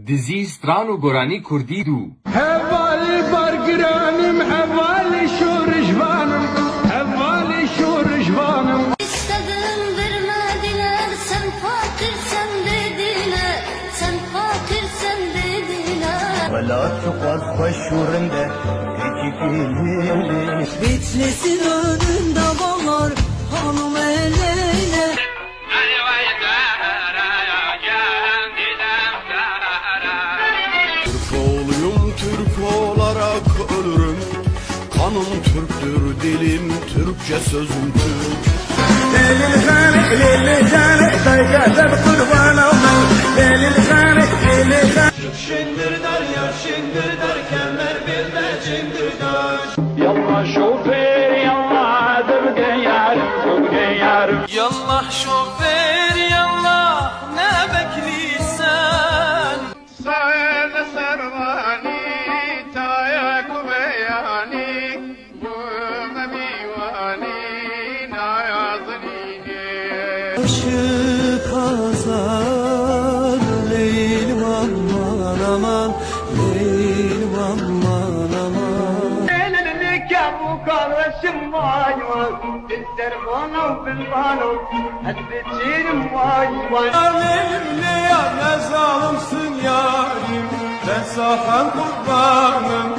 Dizî Stran û Goranî Kurdî dû. Hevalî bargiranım, hevalî şûrijvanım, hevalî şûrijvanım. İstedim vermediler, sen fakirsen dediler, sen fakirsen dediler. Vela çok az başvurunda gecikilmiş. Bitlis'in önünde bağlar hanım eleyne. Türk oğluyum, Türk olarak ölürüm. Kanım Türktür, dilim Türkçe, sözüm Türk. Leyli xanek, leyli xanek, daygadar kurban olmam. Leyli xanek, leyli xanek. Şindir dar yar, şindir dar, kemer bilme cindir dar. Yallah şoför yallah dövge yarım dövge yarım. Yallah şoför yallah, ne bekliyorsun? Sağda sarvani taya kubeyani bu mevani nayazını Işık azar Leylim aman aman Leylim aman aman. Elini kabu karışım vay vay. İster bana bil bana hadi bitirim vay vay. Benimle ya ne zalimsin yarim, ben sana kurbanım.